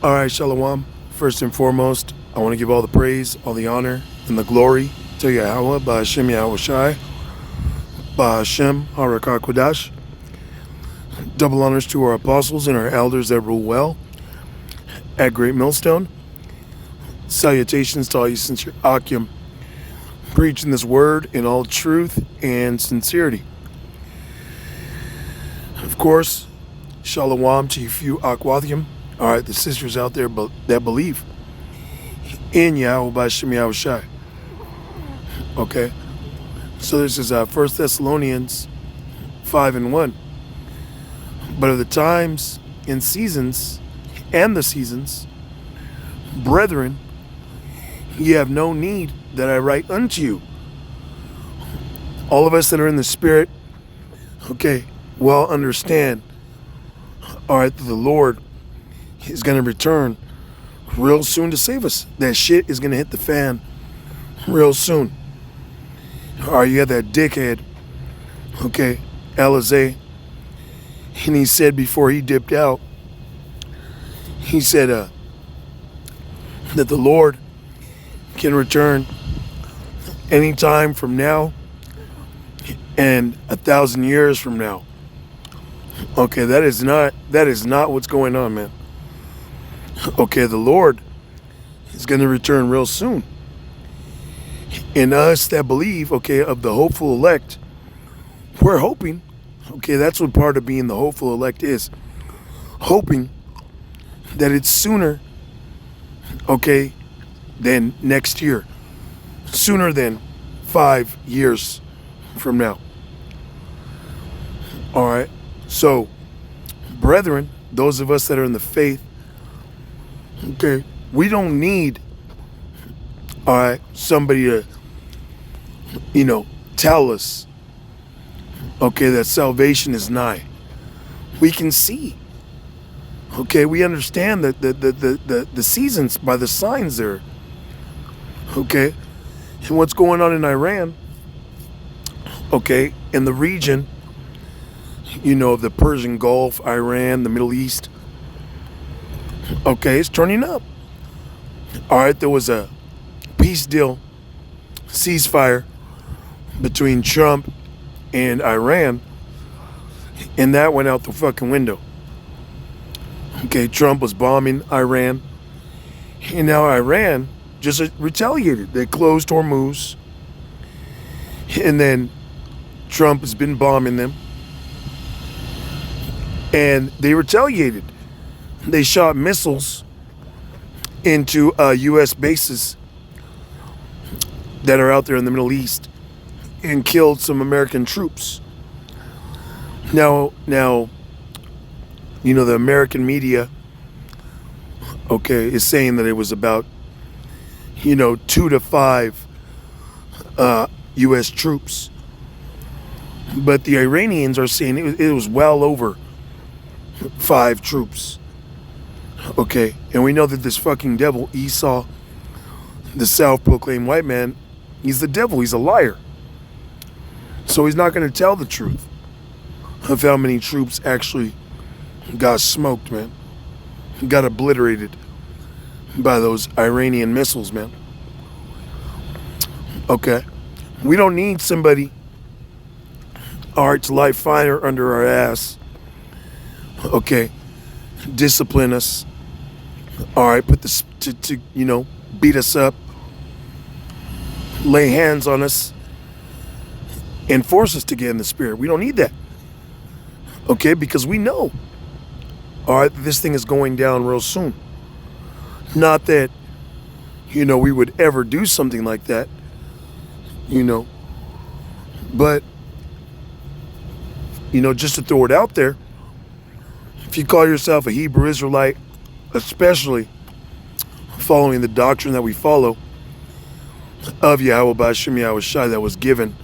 All right, Shalom. First and foremost, I want to give all the praise, all the honor, and the glory to Yahweh, Ba'Hashem Yahweh Shai, Ba'Hashem Harakah Kodash. Double honors to our apostles and our elders that rule well at Great Millstone. Salutations to all you sincere Akim, preaching this word in all truth and sincerity. Of course, Shalom to you few Akwathim. All right, the sisters out there that believe in Yahweh Ba'Hashem Yahweh Shai. Okay, so this is 1 Thessalonians 5:1. But of the times and seasons and the seasons, brethren, ye have no need that I write unto you. All of us that are in the Spirit, okay, well understand, all right, that the Lord is going to return real soon to save us. That shit is going to hit the fan real soon. All right, you have that dickhead, okay, Alizé, and he said before he dipped out, he said that the Lord can return anytime from now and 1,000 years from now. Okay, that is not what's going on, man. Okay, the Lord is going to return real soon. And us that believe, okay, of the hopeful elect, we're hoping, okay, that's what part of being the hopeful elect is. Hoping that it's sooner, okay, than next year. Sooner than 5 years from now. All right, so, brethren, those of us that are in the faith, okay, we don't need, all right, somebody to, tell us, okay, that salvation is nigh. We can see, okay, we understand that the seasons by the signs there, okay, and what's going on in Iran, okay, in the region, of the Persian Gulf, Iran, the Middle East. Okay, it's turning up. All right, there was a peace deal, ceasefire between Trump and Iran, and that went out the fucking window. Okay, Trump was bombing Iran, and now Iran just retaliated. They closed Hormuz, and then Trump has been bombing them, and they retaliated. They shot missiles into U.S. bases that are out there in the Middle East and killed some American troops. Now, the American media, okay, is saying that it was about, 2 to 5 U.S. troops. But the Iranians are saying it was well over 5 troops. Okay, and we know that this fucking devil, Esau, the self-proclaimed white man, he's the devil, he's a liar. So he's not going to tell the truth of how many troops actually got smoked, man. Got obliterated by those Iranian missiles, man. Okay, we don't need somebody, all right, to light fire under our ass. Okay, discipline us. All right, put this to beat us up, lay hands on us, and force us to get in the Spirit. We don't need that. Okay, because we know, all right, this thing is going down real soon. Not that, we would ever do something like that, but, just to throw it out there, if you call yourself a Hebrew Israelite, especially following the doctrine that we follow of Yahweh Ba'Hashem Yahweh Shai that was given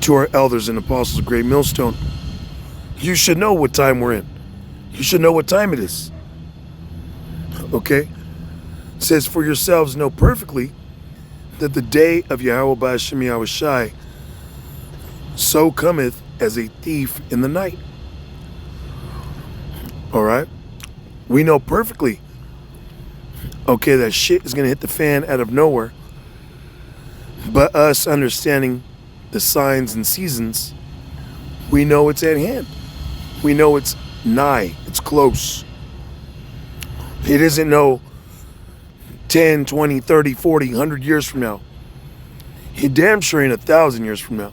to our elders and apostles of Great Millstone, you should know what time we're in. You should know what time it is. Okay? It says, for yourselves know perfectly that the day of Yahweh Ba'Hashem Yahweh Shai so cometh as a thief in the night. All right? We know perfectly Okay, that shit is going to hit the fan out of nowhere. But us understanding the signs and seasons, we know it's at hand. We know it's nigh. It's close. It isn't no 10, 20, 30, 40, 100 years from now. It damn sure ain't 1,000 years from now.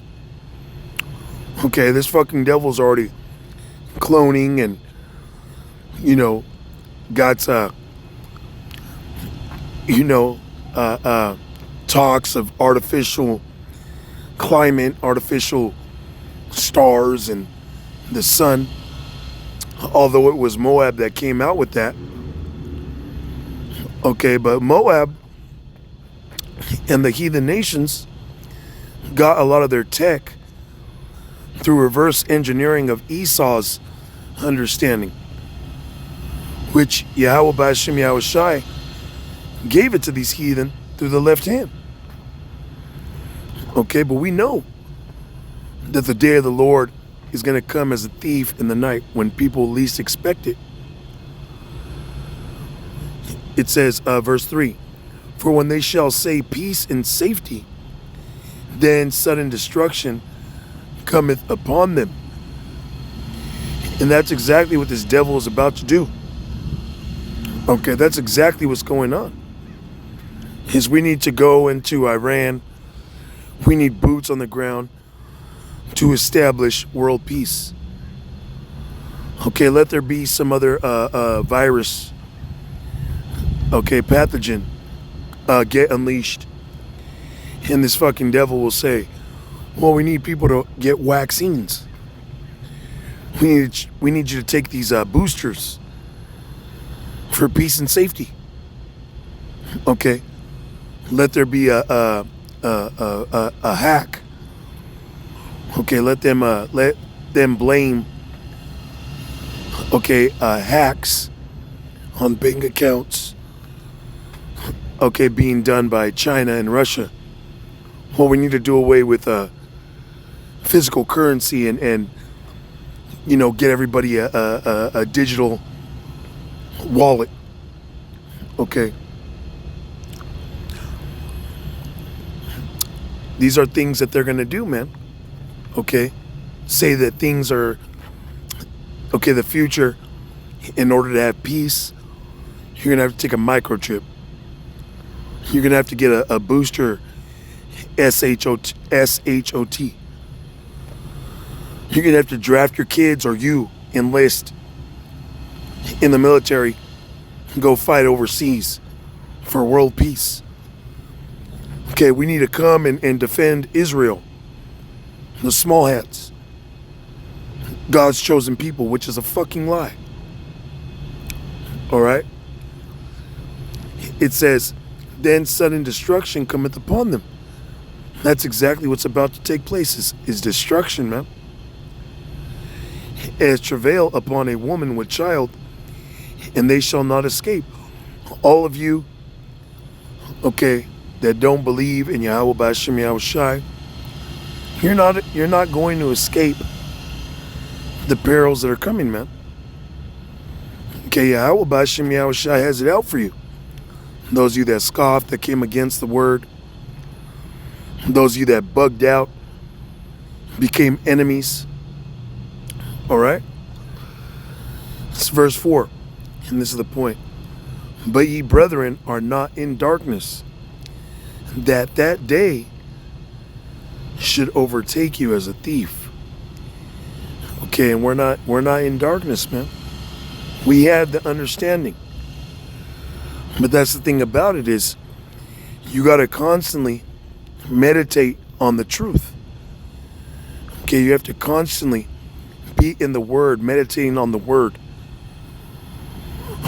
Okay, this fucking devil's already cloning and, got, talks of artificial climate, artificial stars and the sun. Although it was Moab that came out with that. Okay, but Moab and the heathen nations got a lot of their tech through reverse engineering of Esau's understanding, which Yahweh B'Hashem Yahweh Shai gave it to these heathen through the left hand. Okay, but we know that the day of the Lord is going to come as a thief in the night when people least expect it. It says, verse 3, for when they shall say peace and safety, then sudden destruction cometh upon them. And that's exactly what this devil is about to do. Okay, that's exactly what's going on. Is we need to go into Iran. We need boots on the ground to establish world peace. Okay, let there be some other virus, pathogen get unleashed. And this fucking devil will say, well, we need people to get vaccines. We need you to take these boosters for peace and safety. Okay, let there be a hack. Okay, let them blame hacks on bank accounts being done by China and Russia. Well, we need to do away with physical currency and get everybody a digital wallet. Okay, these are things that they're gonna do, man. Okay, say that things are the future. In order to have peace, you're gonna have to take a microchip. You're gonna have to get a booster, SHOT. You're gonna have to draft your kids, or you enlist in the military and go fight overseas for world peace. Okay, we need to come and defend Israel, the small hats, God's chosen people, which is a fucking lie. All right? It says, then sudden destruction cometh upon them. That's exactly what's about to take place, is destruction, man. As travail upon a woman with child, and they shall not escape. All of you, that don't believe in Yahweh B'Hashem Yahweh Shai, you're not going to escape the perils that are coming, man. Okay, Yahweh B'Hashem Yahweh Shai has it out for you. Those of you that scoffed, that came against the word, those of you that bugged out, became enemies. All right? It's verse 4, and this is the point. But ye brethren are not in darkness, that day should overtake you as a thief. Okay, and we're not in darkness, man. We have the understanding. But that's the thing about it, is you got to constantly meditate on the truth. Okay, you have to constantly be in the word, meditating on the word.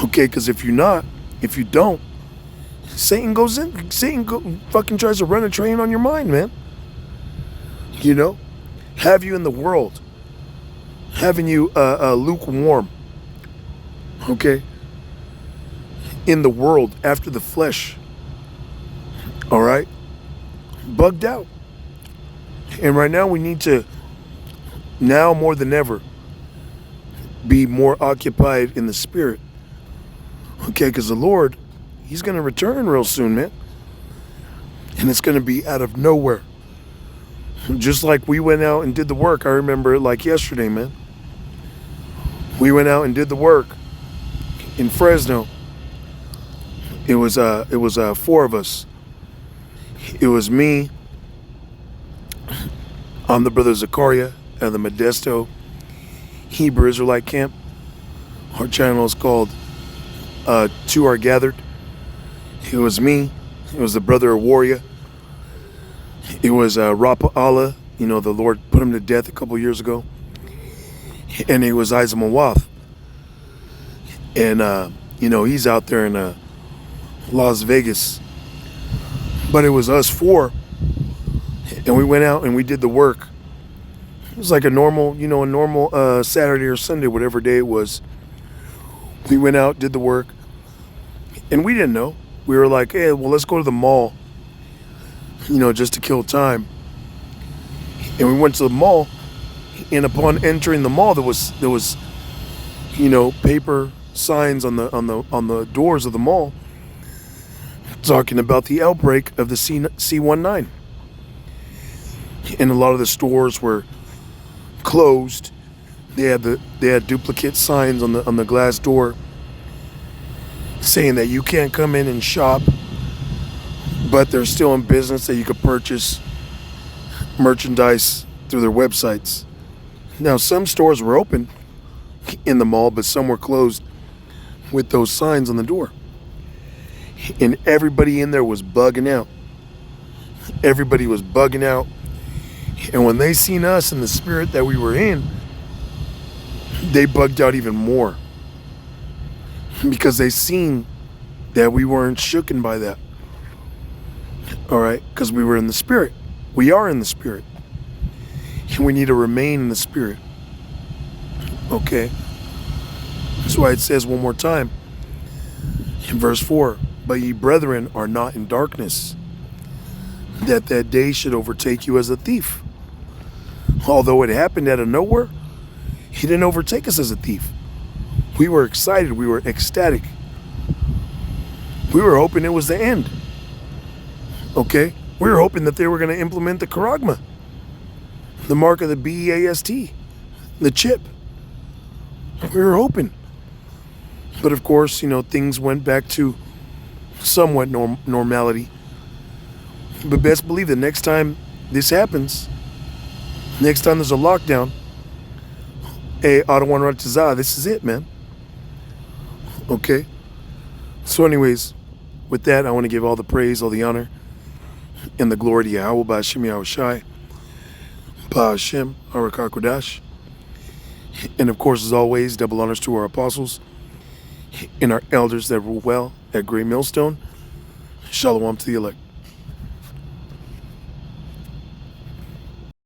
Okay, because if you don't, Satan fucking tries to run a train on your mind, man. Have you in the world, having you lukewarm. Okay, in the world, after the flesh. All right, bugged out. And right now we need to, now more than ever, be more occupied in the spirit. Okay, because the Lord He's going to return real soon, man. And it's going to be out of nowhere. Just like we went out and did the work. I remember it like yesterday, man. We went out and did the work in Fresno. It was 4 of us. It was me. I'm the brother Zakaria at the Modesto Hebrew Israelite camp. Our channel is called Two Are Gathered. It was me. It was the brother of Warrior. It was Rapa Allah. You know, the Lord put him to death a couple years ago. And it was Isaac Mawath. And, you know, he's out there in Las Vegas. But it was us 4. And we went out and we did the work. It was like a normal, you know, Saturday or Sunday, whatever day it was. We went out, did the work. And we didn't know. We were like, hey, well, let's go to the mall, you know, just to kill time. And we went to the mall. And upon entering the mall, there was, you know, paper signs on the doors of the mall talking about the outbreak of the C19. And a lot of the stores were closed. They had duplicate signs on the glass door saying that you can't come in and shop, but they're still in business, that you could purchase merchandise through their websites. Now, some stores were open in the mall, but some were closed with those signs on the door. And everybody in there was bugging out. Everybody was bugging out. And when they seen us in the spirit that we were in, they bugged out even more. Because they seen that we weren't shooken by that. All right? Because we were in the spirit. We are in the spirit. And we need to remain in the spirit. Okay? That's why it says one more time in verse 4, but ye brethren are not in darkness, that day should overtake you as a thief. Although it happened out of nowhere, he didn't overtake us as a thief. We were excited. We were ecstatic. We were hoping it was the end. Okay? We were hoping that they were going to implement the charagma, the mark of the BEAST, the chip. We were hoping. But of course, you know, things went back to somewhat normality. But best believe that next time this happens, next time there's a lockdown, hey, Adawan Ratazah, this is it, man. Okay? So anyways, with that, I want to give all the praise, all the honor, and the glory to Yahweh, Ba'ashem Yahushai, Ba'ashem Arakakodash. And of course, as always, double honors to our apostles and our elders that rule well at Great Millstone. Shalom to the elect.